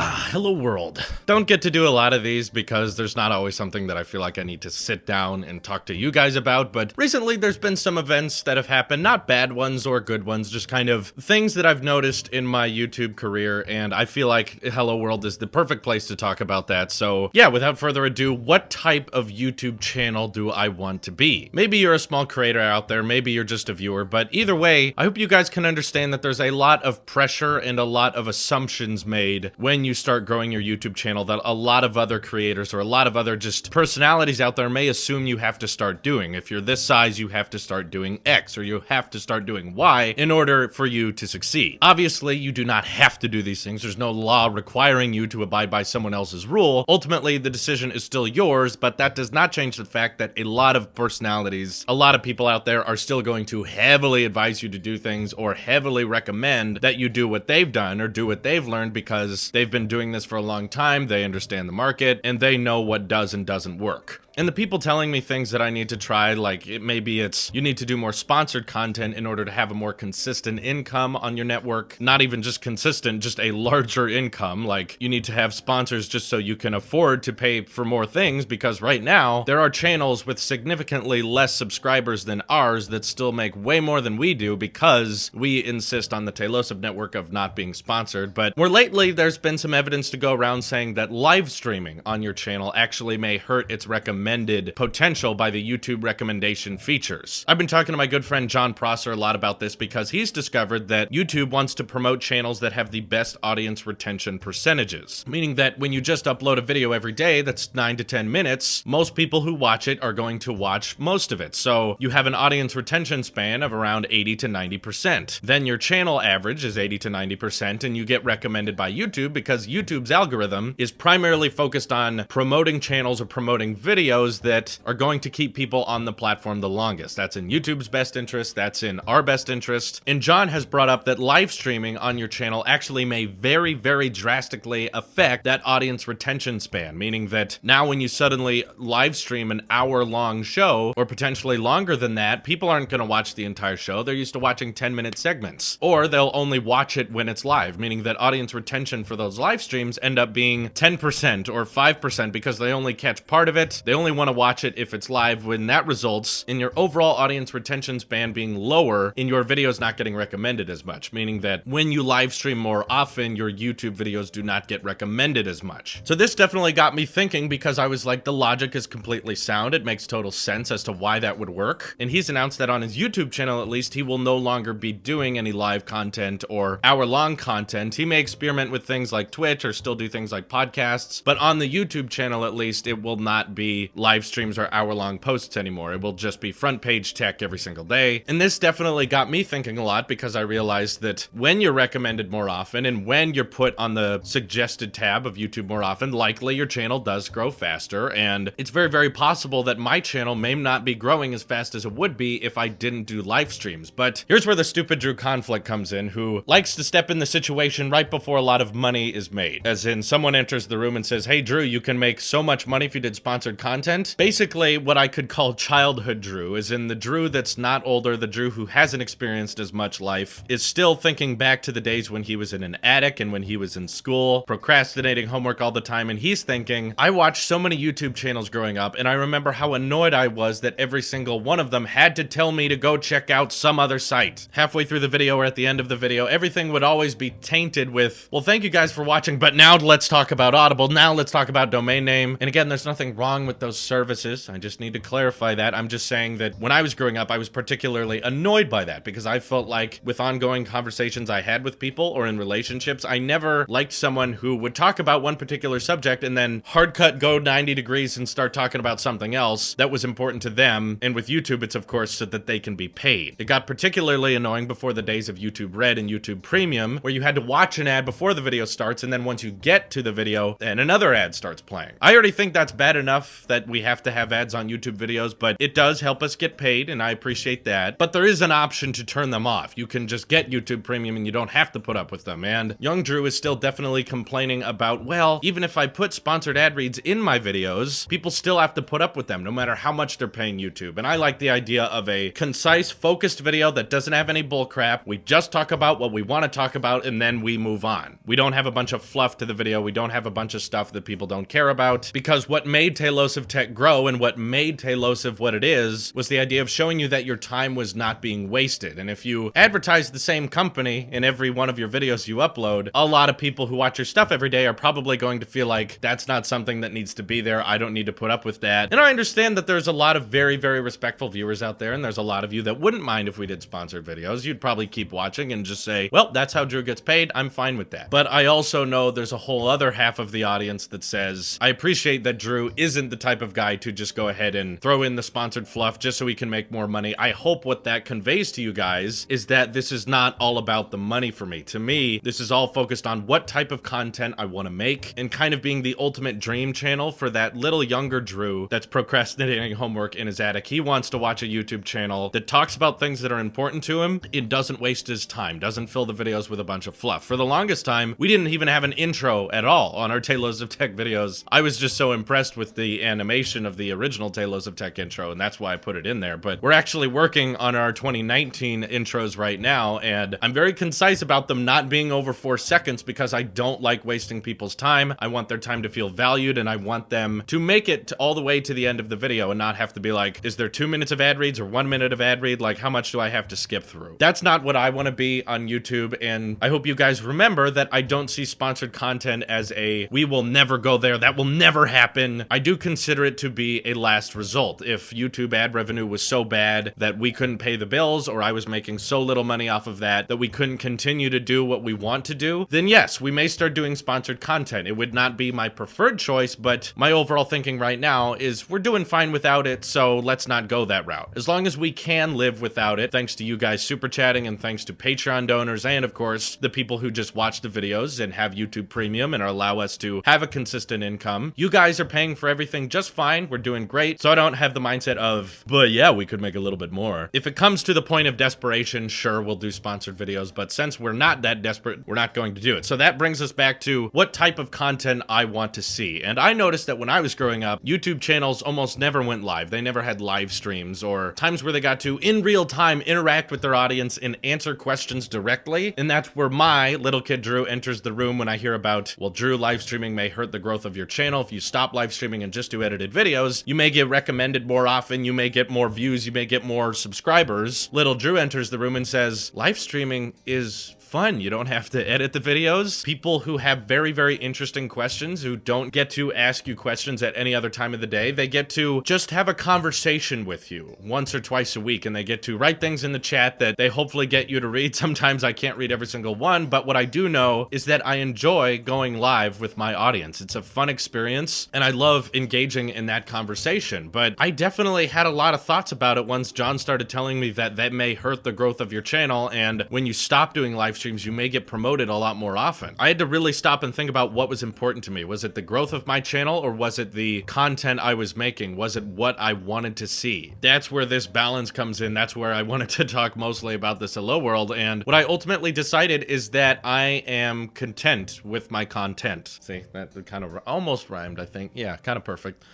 Hello world. Don't get to do a lot of these because there's not always something that I feel like I need to sit down and talk to you guys about, but recently there's been some events that have happened, not bad ones or good ones, just kind of things that I've noticed in my YouTube career, and I feel like Hello World is the perfect place to talk about that. So yeah, without further ado, what type of YouTube channel do I want to be? Maybe you're a small creator out there, maybe you're just a viewer, but either way, I hope you guys can understand that there's a lot of pressure and a lot of assumptions made when you start growing your YouTube channel that a lot of other creators or a lot of other just personalities out there may assume you have to start doing. If you're this size, you have to start doing X, or you have to start doing Y in order for you to succeed. Obviously, you do not have to do these things. There's no law requiring you to abide by someone else's rule. Ultimately, the decision is still yours, but that does not change the fact that a lot of personalities, a lot of people out there are still going to heavily advise you to do things or heavily recommend that you do what they've done or do what they've learned because they've been doing this for a long time, they understand the market, and they know what does and doesn't work. And the people telling me things that I need to try, like maybe it's you need to do more sponsored content in order to have a more consistent income on your network. Not even just consistent, just a larger income. Like you need to have sponsors just so you can afford to pay for more things, because right now there are channels with significantly less subscribers than ours that still make way more than we do because we insist on the Tailosive network of not being sponsored. But more lately, there's been some evidence to go around saying that live streaming on your channel actually may hurt its recommended potential by the YouTube recommendation features. I've been talking to my good friend John Prosser a lot about this because he's discovered that YouTube wants to promote channels that have the best audience retention percentages, meaning that when you just upload a video every day that's 9 to 10 minutes, most people who watch it are going to watch most of it. So you have an audience retention span of around 80 to 90%. Then your channel average is 80 to 90%, and you get recommended by YouTube because YouTube's algorithm is primarily focused on promoting channels or promoting videos that are going to keep people on the platform the longest. That's in YouTube's best interest, that's in our best interest. And John has brought up that live streaming on your channel actually may very, very drastically affect that audience retention span, meaning that now when you suddenly live stream an hour-long show, or potentially longer than that, people aren't going to watch the entire show. They're used to watching 10-minute segments, or they'll only watch it when it's live, meaning that audience retention for those live streams end up being 10% or 5% because they only catch part of it. They only want to watch it if it's live, when that results in your overall audience retention span being lower and your videos not getting recommended as much, meaning that when you live stream more often, your YouTube videos do not get recommended as much. So this definitely got me thinking, because I was like, the logic is completely sound. It makes total sense as to why that would work. And he's announced that on his YouTube channel, at least, he will no longer be doing any live content or hour-long content. He may experiment with things like Twitch or still do things like podcasts, but on the YouTube channel, at least, it will not be live streams or hour-long posts anymore. It will just be front page tech every single day. And this definitely got me thinking a lot, because I realized that when you're recommended more often and when you're put on the suggested tab of YouTube more often, likely your channel does grow faster. And it's very, very possible that my channel may not be growing as fast as it would be if I didn't do live streams. But here's where the stupid Drew conflict comes in, who likes to step in the situation right before a lot of money is made. As in, someone enters the room and says, "Hey Drew, you can make so much money if you did sponsored content." Basically, what I could call childhood Drew, is in the Drew that's not older, the Drew who hasn't experienced as much life, is still thinking back to the days when he was in an attic and when he was in school, procrastinating homework all the time, and he's thinking, I watched so many YouTube channels growing up, and I remember how annoyed I was that every single one of them had to tell me to go check out some other site. Halfway through the video or at the end of the video, everything would always be tainted with, well, thank you guys for watching, but now let's talk about Audible, now let's talk about domain name. And again, there's nothing wrong with those services. I just need to clarify that. I'm just saying that when I was growing up, I was particularly annoyed by that, because I felt like with ongoing conversations I had with people or in relationships, I never liked someone who would talk about one particular subject and then hard cut go 90 degrees and start talking about something else that was important to them. And with YouTube, it's of course so that they can be paid. It got particularly annoying before the days of YouTube Red and YouTube Premium, where you had to watch an ad before the video starts, and then once you get to the video, then another ad starts playing. I already think that's bad enough that that we have to have ads on YouTube videos, but it does help us get paid, and I appreciate that. But there is an option to turn them off. You can just get YouTube Premium and you don't have to put up with them. And Young Drew is still definitely complaining about, well, even if I put sponsored ad reads in my videos, people still have to put up with them no matter how much they're paying YouTube. And I like the idea of a concise, focused video that doesn't have any bullcrap. We just talk about what we want to talk about and then we move on. We don't have a bunch of fluff to the video. We don't have a bunch of stuff that people don't care about, because what made Tailosive Tech grow and what made Tailosive what it is was the idea of showing you that your time was not being wasted. And if you advertise the same company in every one of your videos you upload, a lot of people who watch your stuff every day are probably going to feel like that's not something that needs to be there. I don't need to put up with that. And I understand that there's a lot of very, very respectful viewers out there, and there's a lot of you that wouldn't mind if we did sponsored videos. You'd probably keep watching and just say, well, that's how Drew gets paid. I'm fine with that. But I also know there's a whole other half of the audience that says, I appreciate that Drew isn't the type of guy to just go ahead and throw in the sponsored fluff just so he can make more money. I hope what that conveys to you guys is that this is not all about the money for me. To me, this is all focused on what type of content I want to make, and kind of being the ultimate dream channel for that little younger Drew that's procrastinating homework in his attic. He wants to watch a YouTube channel that talks about things that are important to him. It doesn't waste his time, doesn't fill the videos with a bunch of fluff. For the longest time, we didn't even have an intro at all on our Tailosive Tech videos. I was just so impressed with the animation of the original Tailosive Tech intro, and that's why I put it in there. But we're actually working on our 2019 intros right now, and I'm very concise about them not being over 4 seconds because I don't like wasting people's time. I want their time to feel valued, and I want them to make it all the way to the end of the video and not have to be like, is there 2 minutes of ad reads or 1 minute of ad read? Like, how much do I have to skip through? That's not what I want to be on YouTube, and I hope you guys remember that I don't see sponsored content as a, we will never go there, that will never happen. I do consider it to be a last result. If YouTube ad revenue was so bad that we couldn't pay the bills, or I was making so little money off of that we couldn't continue to do what we want to do, then yes, we may start doing sponsored content. It would not be my preferred choice, but my overall thinking right now is we're doing fine without it, so let's not go that route. As long as we can live without it, thanks to you guys super chatting, and thanks to Patreon donors, and of course, the people who just watch the videos and have YouTube Premium and allow us to have a consistent income. You guys are paying for everything just fine. We're doing great. So I don't have the mindset of, but yeah, we could make a little bit more. If it comes to the point of desperation, sure, we'll do sponsored videos, but since we're not that desperate, we're not going to do it. So that brings us back to what type of content I want to see. And I noticed that when I was growing up, YouTube channels almost never went live. They never had live streams or times where they got to, in real time, interact with their audience and answer questions directly. And that's where my little kid Drew enters the room when I hear about, well, Drew, live streaming may hurt the growth of your channel. If you stop live streaming and just do edited videos, you may get recommended more often, you may get more views, you may get more subscribers. Little Drew enters the room and says, live streaming is fun. You don't have to edit the videos. People who have very, very interesting questions, who don't get to ask you questions at any other time of the day, they get to just have a conversation with you once or twice a week, and they get to write things in the chat that they hopefully get you to read. Sometimes I can't read every single one, but what I do know is that I enjoy going live with my audience. It's a fun experience, and I love engaging in that conversation. But I definitely had a lot of thoughts about it once John started telling me that that may hurt the growth of your channel, and when you stop doing live streams, you may get promoted a lot more often. I had to really stop and think about what was important to me. Was it the growth of my channel, or was it the content I was making? Was it what I wanted to see? That's where this balance comes in. That's where I wanted to talk mostly about this Hello World, and what I ultimately decided is that I am content with my content. See, that kind of almost rhymed, I think. Yeah, kind of perfect.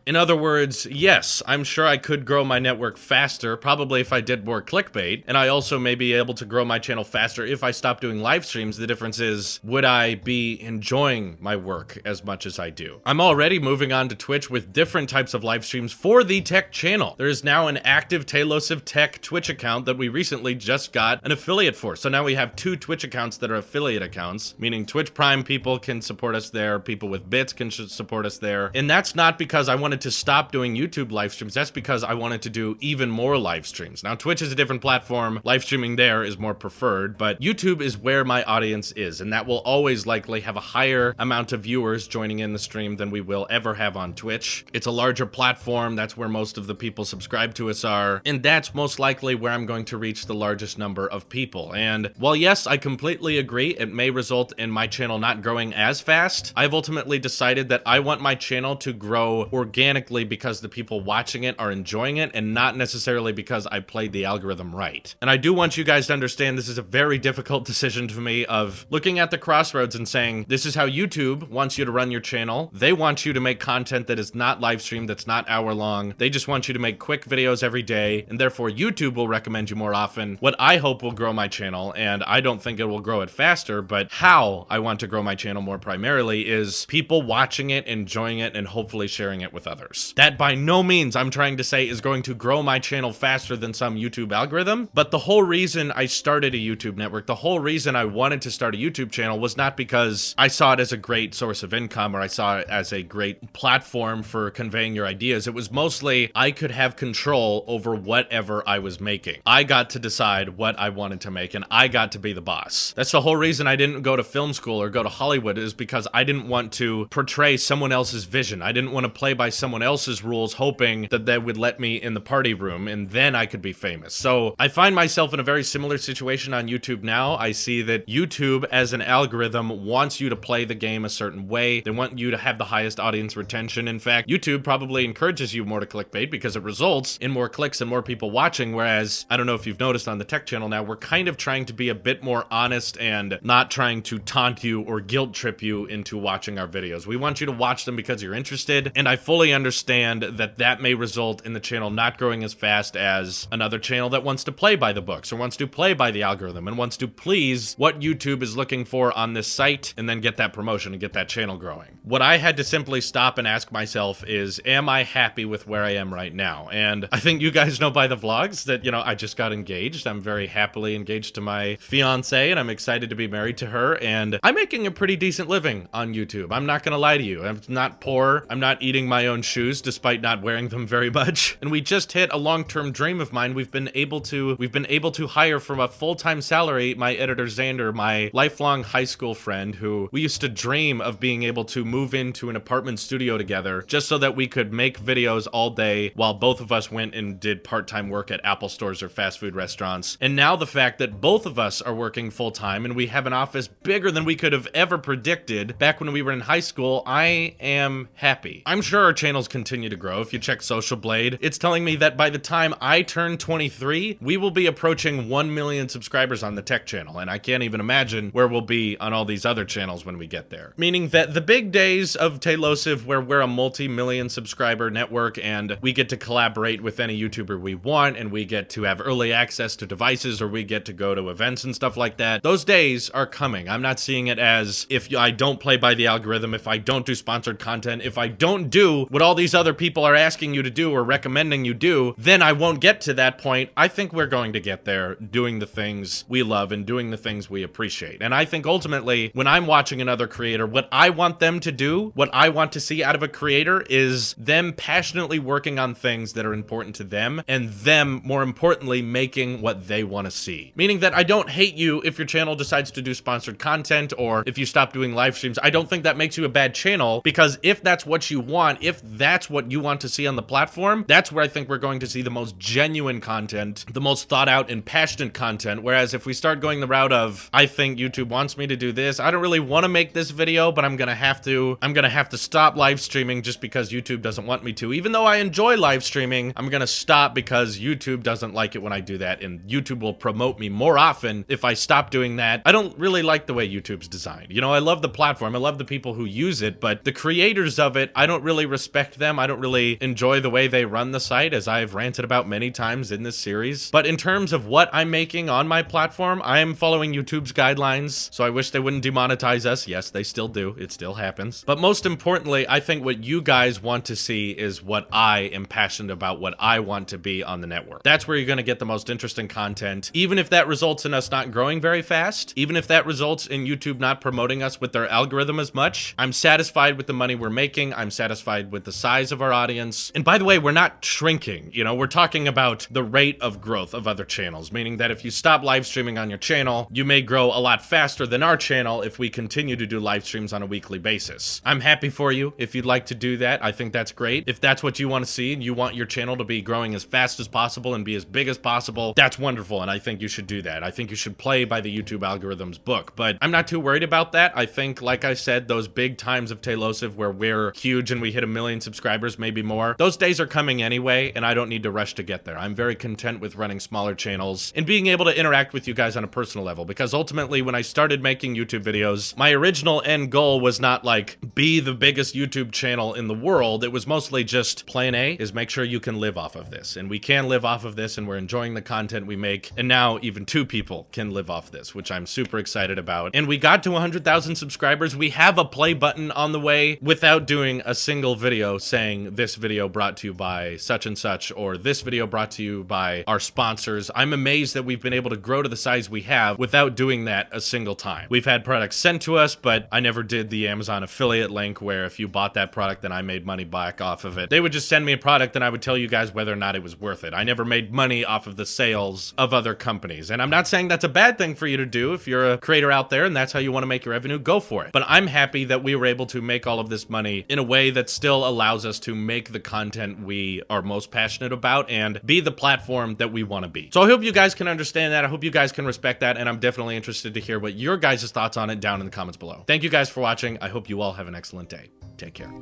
In other words, yes, I'm sure I could grow my network faster, probably if I did more clickbait, and I also may be able to grow my channel faster if I stop doing live streams. The difference is, would I be enjoying my work as much as I do? I'm already moving on to Twitch with different types of live streams for the tech channel. There is now an active Tailosive Tech Twitch account that we recently just got an affiliate for. So now we have 2 Twitch accounts that are affiliate accounts, meaning Twitch Prime people can support us there, people with bits can support us there, and that's not because I wanted to stop doing YouTube live streams. That's because I wanted to do even more live streams. Now, Twitch is a different platform. Live streaming there is more preferred, but YouTube is where my audience is, and that will always likely have a higher amount of viewers joining in the stream than we will ever have on Twitch. It's a larger platform. That's where most of the people subscribed to us are, and that's most likely where I'm going to reach the largest number of people. And while yes, I completely agree, it may result in my channel not growing as fast, I've ultimately decided that I want my channel to grow organically organically because the people watching it are enjoying it and not necessarily because I played the algorithm right. And I do want you guys to understand this is a very difficult decision for me of looking at the crossroads and saying, this is how YouTube wants you to run your channel. They want you to make content that is not live streamed, that's not hour long. They just want you to make quick videos every day, and therefore YouTube will recommend you more often. What I hope will grow my channel, and I don't think it will grow it faster, but how I want to grow my channel more primarily is people watching it, enjoying it, and hopefully sharing it with others. That by no means I'm trying to say is going to grow my channel faster than some YouTube algorithm, but the whole reason I started a YouTube network, the whole reason I wanted to start a YouTube channel was not because I saw it as a great source of income or I saw it as a great platform for conveying your ideas. It was mostly I could have control over whatever I was making. I got to decide what I wanted to make and I got to be the boss. That's the whole reason I didn't go to film school or go to Hollywood, is because I didn't want to portray someone else's vision. I didn't want to play by someone else's rules hoping that they would let me in the party room and then I could be famous. So I find myself in a very similar situation on YouTube now. I see that YouTube as an algorithm wants you to play the game a certain way. They want you to have the highest audience retention. In fact, YouTube probably encourages you more to clickbait because it results in more clicks and more people watching, whereas I don't know if you've noticed on the tech channel now, we're kind of trying to be a bit more honest and not trying to taunt you or guilt trip you into watching our videos. We want you to watch them because you're interested, and I fully understand that that may result in the channel not growing as fast as another channel that wants to play by the books or wants to play by the algorithm and wants to please what YouTube is looking for on this site and then get that promotion and get that channel growing. What I had to simply stop and ask myself is, am I happy with where I am right now? And I think you guys know by the vlogs that, you know, I just got engaged. I'm very happily engaged to my fiance and I'm excited to be married to her, and I'm making a pretty decent living on YouTube. I'm not gonna lie to you. I'm not poor. I'm not eating my own shoes despite not wearing them very much. And we just hit a long-term dream of mine. We've been able to hire from a full-time salary my editor Xander, my lifelong high school friend, who we used to dream of being able to move into an apartment studio together just so that we could make videos all day while both of us went and did part-time work at Apple stores or fast food restaurants. And now the fact that both of us are working full-time and we have an office bigger than we could have ever predicted back when we were in high school, I am happy. I'm sure our channels continue to grow. If you check Social Blade, it's telling me that by the time I turn 23, we will be approaching 1 million subscribers on the tech channel, and I can't even imagine where we'll be on all these other channels when we get there. Meaning that the big days of Tailosive, where we're a multi-million subscriber network and we get to collaborate with any YouTuber we want and we get to have early access to devices or we get to go to events and stuff like that, those days are coming. I'm not seeing it as if I don't play by the algorithm, if I don't do sponsored content, if I don't do what all these other people are asking you to do or recommending you do, then I won't get to that point. I think we're going to get there doing the things we love and doing the things we appreciate. And I think ultimately, when I'm watching another creator, what I want them to do, what I want to see out of a creator is them passionately working on things that are important to them and them, more importantly, making what they want to see. Meaning that I don't hate you if your channel decides to do sponsored content or if you stop doing live streams. I don't think that makes you a bad channel, because if that's what you want, if that's what you want to see on the platform, that's where I think we're going to see the most genuine content, the most thought out and passionate content. Whereas if we start going the route of, I think YouTube wants me to do this, I don't really want to make this video, but I'm gonna have to stop live streaming just because YouTube doesn't want me to. Even though I enjoy live streaming, I'm gonna stop because YouTube doesn't like it when I do that, and YouTube will promote me more often if I stop doing that. I don't really like the way YouTube's designed. You know, I love the platform, I love the people who use it, but the creators of it, I don't really respect them. I don't really enjoy the way they run the site, as I've ranted about many times in this series. But in terms of what I'm making on my platform, I am following YouTube's guidelines, so I wish they wouldn't demonetize us. Yes, they still do. It still happens. But most importantly, I think what you guys want to see is what I am passionate about, what I want to be on the network. That's where you're going to get the most interesting content. Even if that results in us not growing very fast, even if that results in YouTube not promoting us with their algorithm as much, I'm satisfied with the money we're making. I'm satisfied with the size of our audience. And by the way, we're not shrinking. You know, we're talking about the rate of growth of other channels, meaning that if you stop live streaming on your channel, you may grow a lot faster than our channel if we continue to do live streams on a weekly basis. I'm happy for you if you'd like to do that. I think that's great. If that's what you want to see and you want your channel to be growing as fast as possible and be as big as possible, that's wonderful, and I think you should do that. I think you should play by the YouTube algorithm's book, but I'm not too worried about that. I think, like I said, those big times of Tailosive where we're huge and we hit 1 million million subscribers, maybe more. Those days are coming anyway, and I don't need to rush to get there. I'm very content with running smaller channels and being able to interact with you guys on a personal level, because ultimately when I started making YouTube videos, my original end goal was not like be the biggest YouTube channel in the world. It was mostly just plan A is make sure you can live off of this, and we can live off of this, and we're enjoying the content we make, and now even 2 people can live off this, which I'm super excited about. And we got to 100,000 subscribers. We have a play button on the way without doing a single video saying this video brought to you by such and such, or this video brought to you by our sponsors. I'm amazed that we've been able to grow to the size we have without doing that a single time. We've had products sent to us, but I never did the Amazon affiliate link where if you bought that product, then I made money back off of it. They would just send me a product and I would tell you guys whether or not it was worth it. I never made money off of the sales of other companies. And I'm not saying that's a bad thing for you to do. If you're a creator out there and that's how you want to make your revenue, go for it. But I'm happy that we were able to make all of this money in a way that still allows us to make the content we are most passionate about and be the platform that we want to be. So I hope you guys can understand that. I hope you guys can respect that. And I'm definitely interested to hear what your guys' thoughts on it down in the comments below. Thank you guys for watching. I hope you all have an excellent day. Take care.